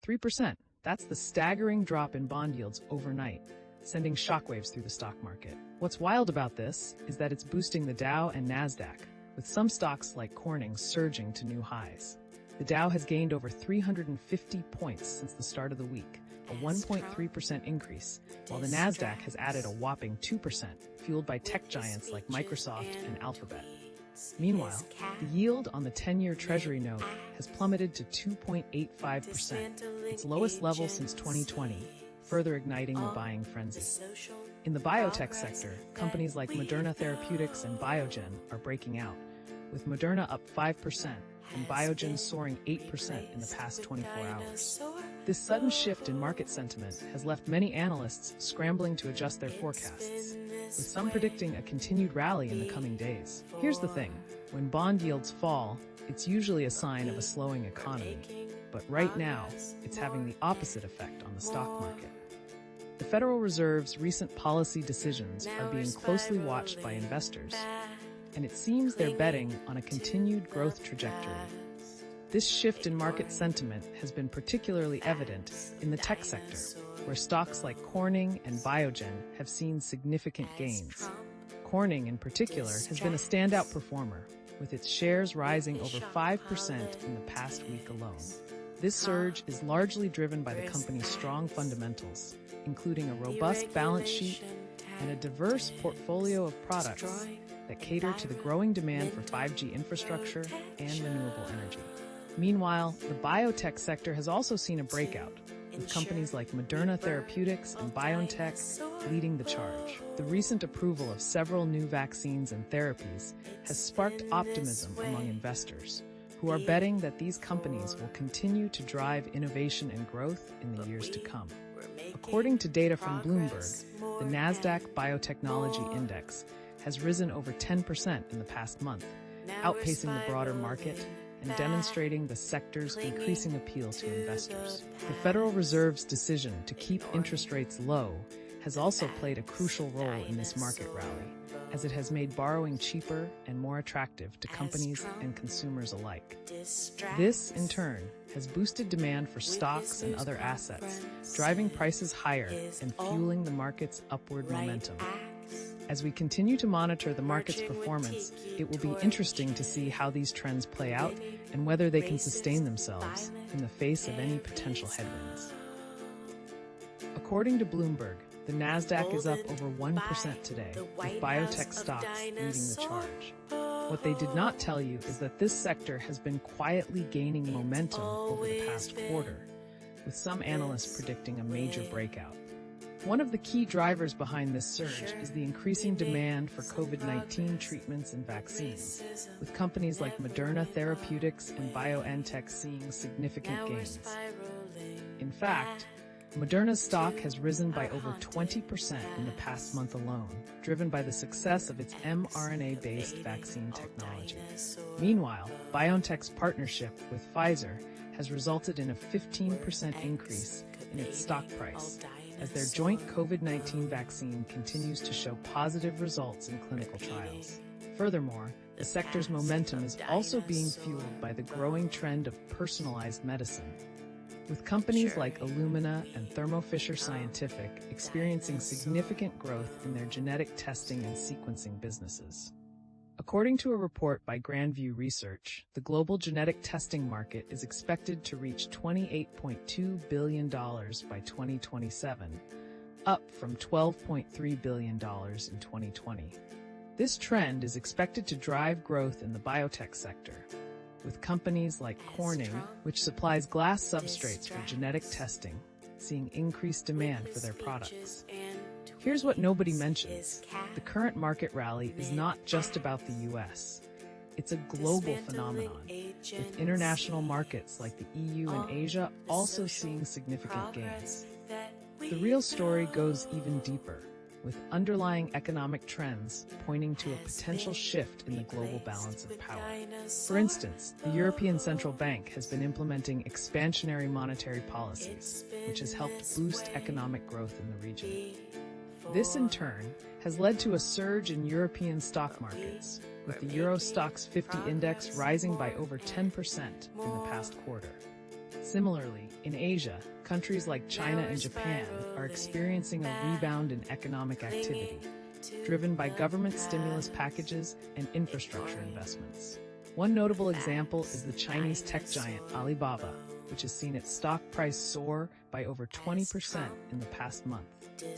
3%. That's the staggering drop in bond yields overnight, sending shockwaves through the stock market. What's wild about this is that it's boosting the Dow and Nasdaq, with some stocks like Corning surging to new highs. The Dow has gained over 350 points since the start of the week, a 1.3% increase, while the Nasdaq has added a whopping 2%, fueled by tech giants like Microsoft and Alphabet. Meanwhile, the yield on the 10-year Treasury note has plummeted to 2.85%, its lowest level since 2020, further igniting the buying frenzy. In the biotech sector, companies like Moderna Therapeutics and Biogen are breaking out, with Moderna up 5% and Biogen soaring 8% in the past 24 hours. This sudden shift in market sentiment has left many analysts scrambling to adjust their forecasts, with some predicting a continued rally in the coming days. Here's the thing, when bond yields fall, it's usually a sign of a slowing economy, but right now, it's having the opposite effect on the stock market. The Federal Reserve's recent policy decisions are being closely watched by investors, and it seems they're betting on a continued growth trajectory. This shift in market sentiment has been particularly evident in the tech sector, where stocks like Corning and Biogen have seen significant gains. Corning, in particular, has been a standout performer, with its shares rising over 5% in the past week alone. This surge is largely driven by the company's strong fundamentals, including a robust balance sheet and a diverse portfolio of products that cater to the growing demand for 5G infrastructure and renewable energy. Meanwhile, the biotech sector has also seen a breakout, with companies like Moderna Therapeutics and BioNTech leading the charge. The recent approval of several new vaccines and therapies has sparked optimism among investors, who are betting that these companies will continue to drive innovation and growth in the years to come. According to data from Bloomberg, the Nasdaq Biotechnology Index has risen over 10% in the past month, outpacing the broader market and demonstrating the sector's increasing appeal to investors. The Federal Reserve's decision to keep interest rates low has also played a crucial role in this market rally, as it has made borrowing cheaper and more attractive to companies and consumers alike. This, in turn, has boosted demand for stocks and other assets, driving prices higher and fueling the market's upward momentum. As we continue to monitor the market's performance, it will be interesting to see how these trends play out and whether they can sustain themselves in the face of any potential headwinds. According to Bloomberg, the Nasdaq is up over 1% today, with biotech stocks leading the charge. What they did not tell you is that this sector has been quietly gaining momentum over the past quarter, with some analysts predicting a major breakout. One of the key drivers behind this surge is the increasing demand for COVID-19 treatments and vaccines, with companies like Moderna Therapeutics and BioNTech seeing significant gains. In fact, Moderna's stock has risen by over 20% in the past month alone, driven by the success of its mRNA-based vaccine technology. Meanwhile, BioNTech's partnership with Pfizer has resulted in a 15% increase in its stock price, as their joint COVID-19 vaccine continues to show positive results in clinical trials. Furthermore, the sector's momentum is also being fueled by the growing trend of personalized medicine, with companies like Illumina and Thermo Fisher Scientific experiencing significant growth in their genetic testing and sequencing businesses. According to a report by Grandview Research, the global genetic testing market is expected to reach $28.2 billion by 2027, up from $12.3 billion in 2020. This trend is expected to drive growth in the biotech sector, with companies like Corning, which supplies glass substrates for genetic testing, seeing increased demand for their products. Here's what nobody mentions. The current market rally is not just about the US. It's a global phenomenon, with international markets like the EU and Asia also seeing significant gains. The real story goes even deeper, with underlying economic trends pointing to a potential shift in the global balance of power. For instance, the European Central Bank has been implementing expansionary monetary policies, which has helped boost economic growth in the region. This, in turn, has led to a surge in European stock markets, with the Euro Stoxx 50 index rising by over 10% in the past quarter. Similarly, in Asia, countries like China and Japan are experiencing a rebound in economic activity, driven by government stimulus packages and infrastructure investments. One notable example is the Chinese tech giant Alibaba, which has seen its stock price soar by over 20% in the past month,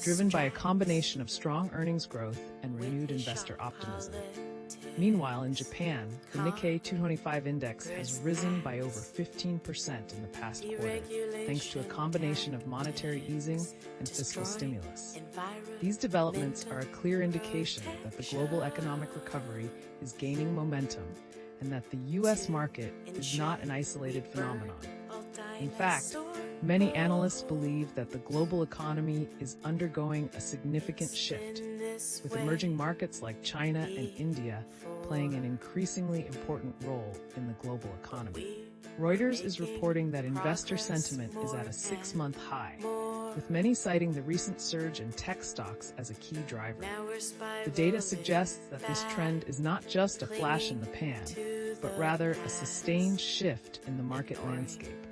driven by a combination of strong earnings growth and renewed investor optimism. Meanwhile, in Japan, the Nikkei 225 index has risen by over 15% in the past quarter, thanks to a combination of monetary easing and fiscal stimulus. These developments are a clear indication that the global economic recovery is gaining momentum and that the U.S. market is not an isolated phenomenon. In fact, many analysts believe that the global economy is undergoing a significant shift, with emerging markets like China and India playing an increasingly important role in the global economy. Reuters is reporting that investor sentiment is at a 6-month high, with many citing the recent surge in tech stocks as a key driver. The data suggests that this trend is not just a flash in the pan, but rather a sustained shift in the market landscape.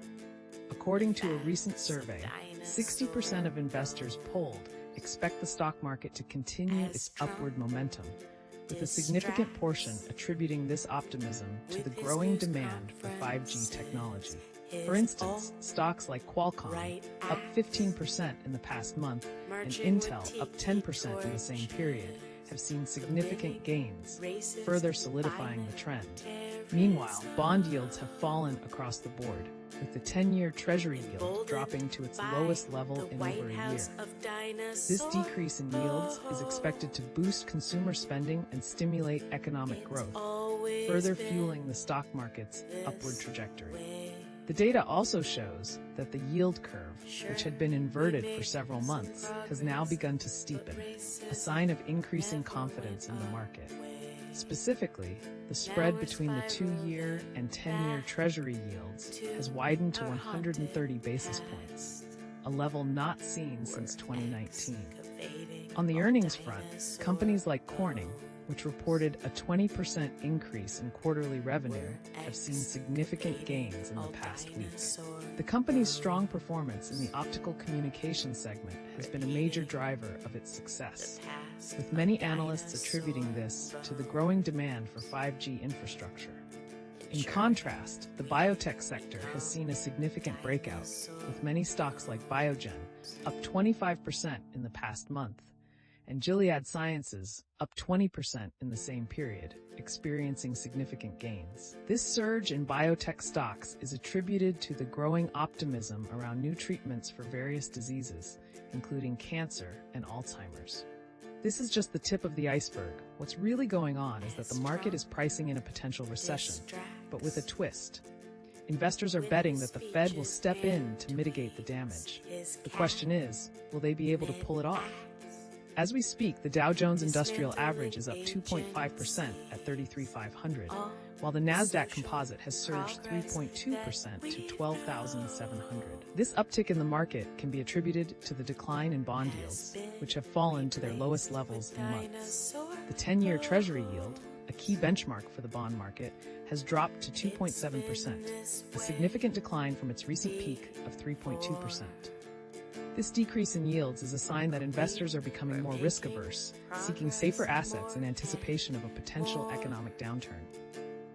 According to a recent survey, 60% of investors polled expect the stock market to continue its upward momentum, with a significant portion attributing this optimism to the growing demand for 5G technology. For instance, stocks like Qualcomm, up 15% in the past month, and Intel, up 10% in the same period, have seen significant gains, further solidifying the trend. Meanwhile, bond yields have fallen across the board, with the 10-year Treasury yield dropping to its lowest level in over a year. This decrease in yields is expected to boost consumer spending and stimulate economic growth, further fueling the stock market's upward trajectory. The data also shows that the yield curve, which had been inverted for several months, has now begun to steepen, a sign of increasing confidence in the market. Specifically, the spread between the 2-year and 10-year Treasury yields has widened to 130 basis points, a level not seen since 2019. On the earnings front, companies like Corning, which reported a 20% increase in quarterly revenue, have seen significant gains in the past week. The company's strong performance in the optical communications segment has been a major driver of its success, with many analysts attributing this to the growing demand for 5G infrastructure. In contrast, the biotech sector has seen a significant breakout, with many stocks like Biogen up 25% in the past month, and Gilead Sciences, up 20% in the same period, experiencing significant gains. This surge in biotech stocks is attributed to the growing optimism around new treatments for various diseases, including cancer and Alzheimer's. This is just the tip of the iceberg. What's really going on is that the market is pricing in a potential recession, but with a twist. Investors are betting that the Fed will step in to mitigate the damage. The question is, will they be able to pull it off? As we speak, the Dow Jones Industrial Average is up 2.5% at 33,500, while the Nasdaq Composite has surged 3.2% to 12,700. This uptick in the market can be attributed to the decline in bond yields, which have fallen to their lowest levels in months. The 10-year Treasury yield, a key benchmark for the bond market, has dropped to 2.7%, a significant decline from its recent peak of 3.2%. This decrease in yields is a sign that investors are becoming more risk-averse, seeking safer assets in anticipation of a potential economic downturn.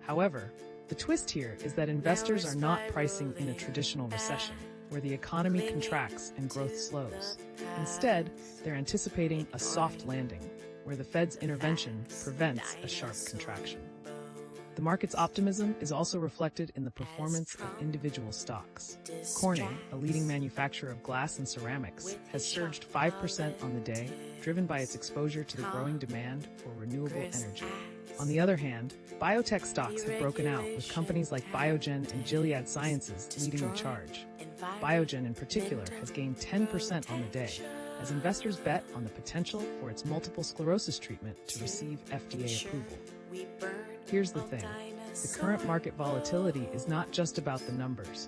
However, the twist here is that investors are not pricing in a traditional recession, where the economy contracts and growth slows. Instead, they're anticipating a soft landing, where the Fed's intervention prevents a sharp contraction. The market's optimism is also reflected in the performance of individual stocks. Corning, a leading manufacturer of glass and ceramics, has surged 5% on the day, driven by its exposure to the growing demand for renewable energy. On the other hand, biotech stocks have broken out, with companies like Biogen and Gilead Sciences leading the charge. Biogen in particular has gained 10% on the day, as investors bet on the potential for its multiple sclerosis treatment to receive FDA approval. Here's the thing, the current market volatility is not just about the numbers,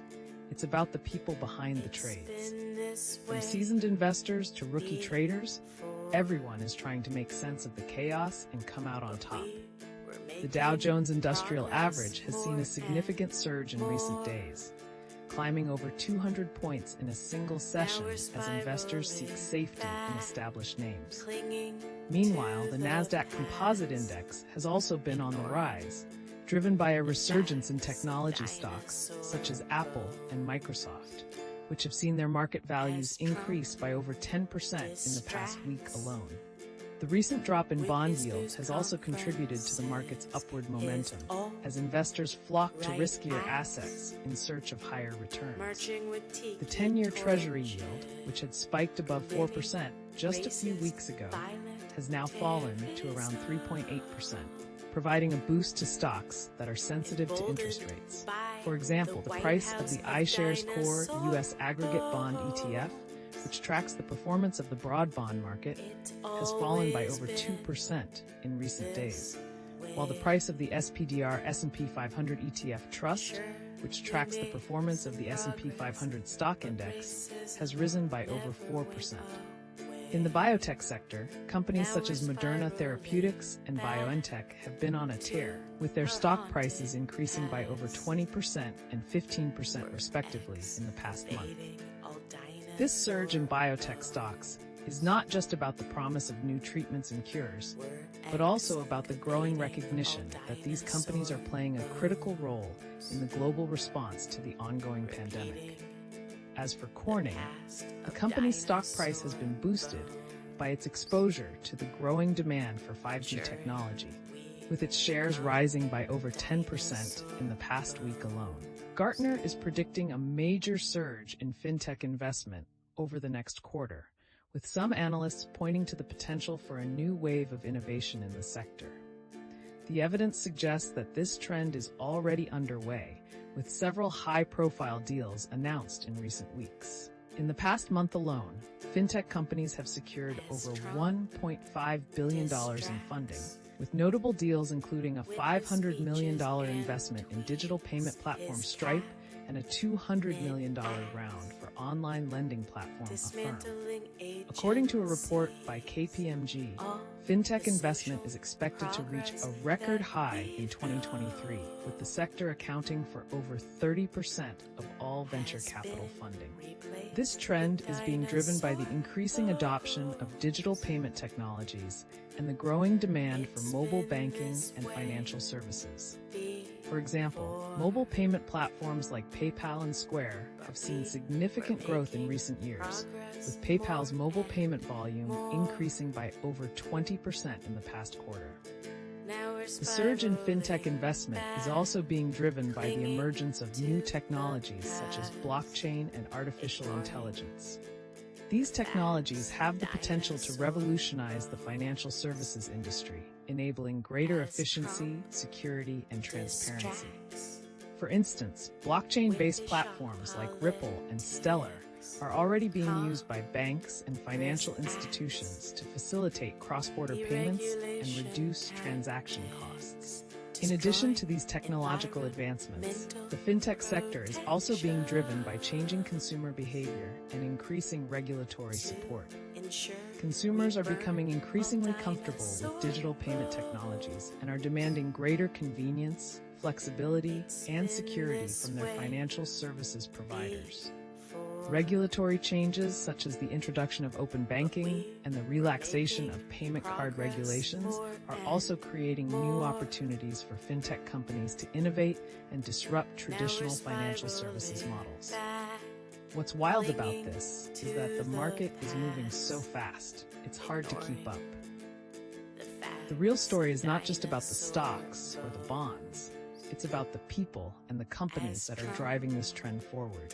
it's about the people behind the trades. From seasoned investors to rookie traders, everyone is trying to make sense of the chaos and come out on top. The Dow Jones Industrial Average has seen a significant surge in recent days, climbing over 200 points in a single session as investors seek safety in established names. Meanwhile, the Nasdaq Composite Index has also been on the rise, driven by a resurgence in technology stocks such as Apple and Microsoft, which have seen their market values increase by over 10% in the past week alone. The recent drop in bond yields has also contributed to the market's upward momentum, as investors flock to riskier assets in search of higher returns. The 10-year Treasury yield, which had spiked above 4% just a few weeks ago, has now fallen to around 3.8%, providing a boost to stocks that are sensitive to interest rates. For example, the price of the iShares Core U.S. Aggregate Bond ETF, which tracks the performance of the broad bond market, has fallen by over 2% in recent days, while the price of the SPDR S&P 500 ETF Trust, which tracks the performance of the S&P 500 stock index, has risen by over 4%. In the biotech sector, companies such as Moderna Therapeutics and BioNTech have been on a tear, with their stock prices increasing by over 20% and 15% respectively in the past month. This surge in biotech stocks is not just about the promise of new treatments and cures, but also about the growing recognition that these companies are playing a critical role in the global response to the ongoing pandemic. As for Corning, the company's stock price has been boosted by its exposure to the growing demand for 5G technology, with its shares rising by over 10% in the past week alone. Gartner is predicting a major surge in fintech investment over the next quarter, with some analysts pointing to the potential for a new wave of innovation in the sector. The evidence suggests that this trend is already underway, with several high-profile deals announced in recent weeks. In the past month alone, fintech companies have secured over $1.5 billion in funding, with notable deals including a $500 million investment in digital payment platform Stripe and a $200 million round for online lending platform Affirm. According to a report by KPMG, fintech investment is expected to reach a record high in 2023, with the sector accounting for over 30% of all venture capital funding. This trend is being driven by the increasing adoption of digital payment technologies and the growing demand for mobile banking and financial services. For example, mobile payment platforms like PayPal and Square have seen significant growth in recent years, with PayPal's mobile payment volume increasing by over 20% in the past quarter. The surge in fintech investment is also being driven by the emergence of new technologies such as blockchain and artificial intelligence. These technologies have the potential to revolutionize the financial services industry, enabling greater efficiency, security, and transparency. For instance, blockchain-based platforms like Ripple and Stellar are already being used by banks and financial institutions to facilitate cross-border payments and reduce transaction costs. In addition to these technological advancements, the fintech sector is also being driven by changing consumer behavior and increasing regulatory support. Consumers are becoming increasingly comfortable with digital payment technologies and are demanding greater convenience, flexibility, and security from their financial services providers. Regulatory changes such as the introduction of open banking and the relaxation of payment card regulations are also creating new opportunities for fintech companies to innovate and disrupt traditional financial services models. What's wild about this is that the market is moving so fast, it's hard to keep up. The real story is not just about the stocks or the bonds. It's about the people and the companies that are driving this trend forward.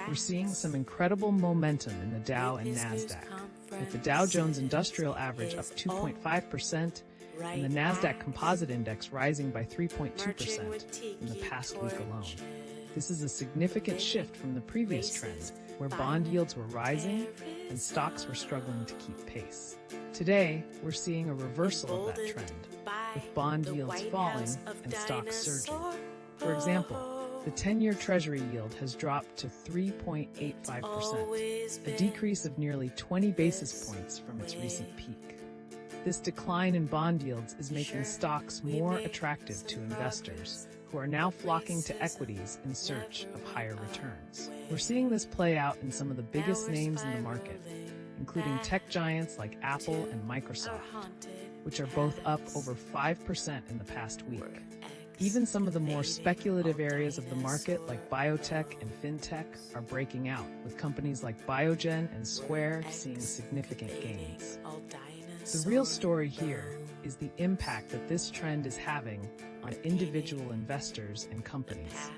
We're seeing some incredible momentum in the Dow and Nasdaq, with the Dow Jones Industrial Average up 2.5% and the Nasdaq Composite Index rising by 3.2% in the past week alone. This is a significant shift from the previous trend, where bond yields were rising and stocks were struggling to keep pace. Today, we're seeing a reversal of that trend, with bond yields falling and stocks surging. For example, the 10-year Treasury yield has dropped to 3.85%, a decrease of nearly 20 basis points from its recent peak. This decline in bond yields is making stocks more attractive to investors who are now flocking to equities in search of higher returns. We're seeing this play out in some of the biggest names in the market, including tech giants like Apple and Microsoft, which are both up over 5% in the past week. Even some of the more speculative areas of the market, like biotech and fintech, are breaking out, with companies like Biogen and Square seeing significant gains. The real story here is the impact that this trend is having on individual investors and companies,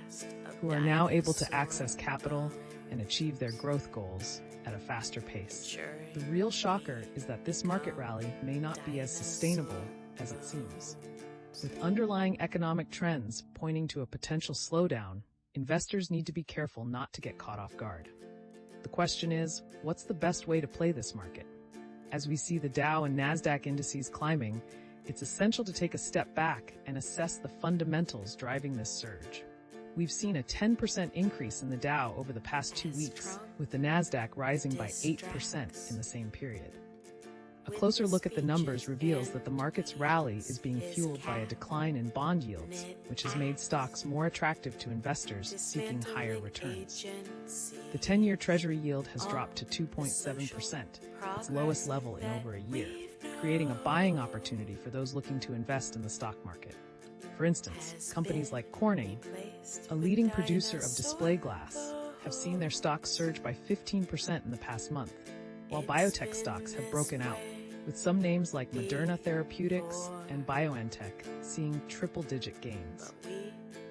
who are now able to access capital and achieve their growth goals at a faster pace. The real shocker is that this market rally may not be as sustainable as it seems. With underlying economic trends pointing to a potential slowdown, investors need to be careful not to get caught off guard. The question is, what's the best way to play this market? As we see the Dow and Nasdaq indices climbing, it's essential to take a step back and assess the fundamentals driving this surge. We've seen a 10% increase in the Dow over the past 2 weeks, with the Nasdaq rising by 8% in the same period. A closer look at the numbers reveals that the market's rally is being fueled by a decline in bond yields, which has made stocks more attractive to investors seeking higher returns. The 10-year Treasury yield has dropped to 2.7%, its lowest level in over a year, creating a buying opportunity for those looking to invest in the stock market. For instance, companies like Corning, a leading producer of display glass, have seen their stocks surge by 15% in the past month, while biotech stocks have broken out, with some names like Moderna Therapeutics and BioNTech seeing triple-digit gains.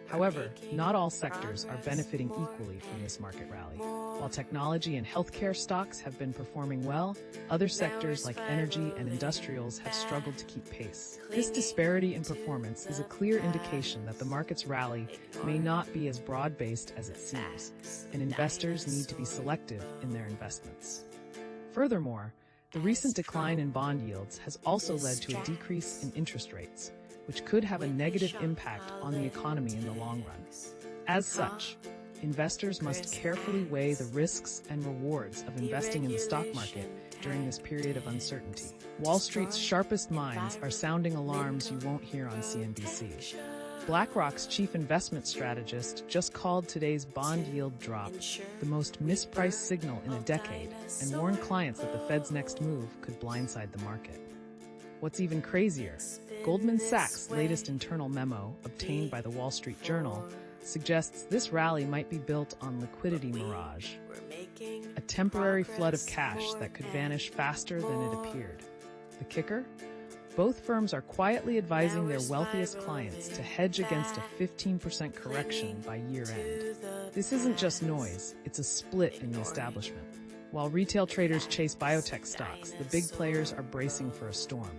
However, not all sectors are benefiting equally from this market rally. While technology and healthcare stocks have been performing well, other sectors like energy and industrials have struggled to keep pace. This disparity in performance is a clear indication that the market's rally may not be as broad-based as it seems, and investors need to be selective in their investments. Furthermore, the recent decline in bond yields has also led to a decrease in interest rates, which could have a negative impact on the economy in the long run. As such, investors must carefully weigh the risks and rewards of investing in the stock market during this period of uncertainty. Wall Street's sharpest minds are sounding alarms you won't hear on CNBC. BlackRock's chief investment strategist just called today's bond yield drop the most mispriced signal in a decade and warned clients that the Fed's next move could blindside the market. What's even crazier, Goldman Sachs' latest internal memo, obtained by the Wall Street Journal, suggests this rally might be built on liquidity mirage, a temporary flood of cash that could vanish faster than it appeared. The kicker? Both firms are quietly advising their wealthiest clients to hedge against a 15% correction by year-end. This isn't just noise, it's a split in the establishment. While retail traders chase biotech stocks, the big players are bracing for a storm.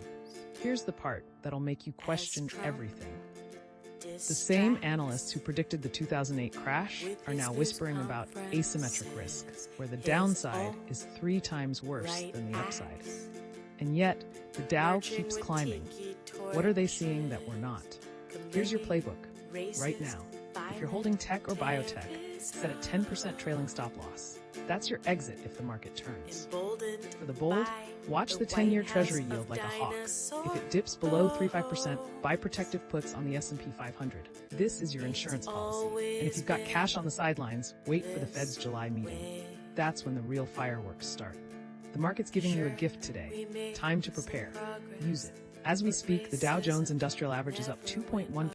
Here's the part that'll make you question everything. The same analysts who predicted the 2008 crash are now whispering about asymmetric risk, where the downside is 3 times worse than the upside. And yet, the Dow keeps climbing. What are they seeing that we're not? Here's your playbook, right now. If you're holding tech or biotech, set a 10% trailing stop loss. That's your exit if the market turns. For the bold, watch the 10-year Treasury yield like a hawk. If it dips below 3.5%, buy protective puts on the S&P 500. This is your insurance policy. And if you've got cash on the sidelines, wait for the Fed's July meeting. That's when the real fireworks start. The market's giving you a gift today. Time to prepare. Use it. As we speak, the Dow Jones Industrial Average is up 2.1%.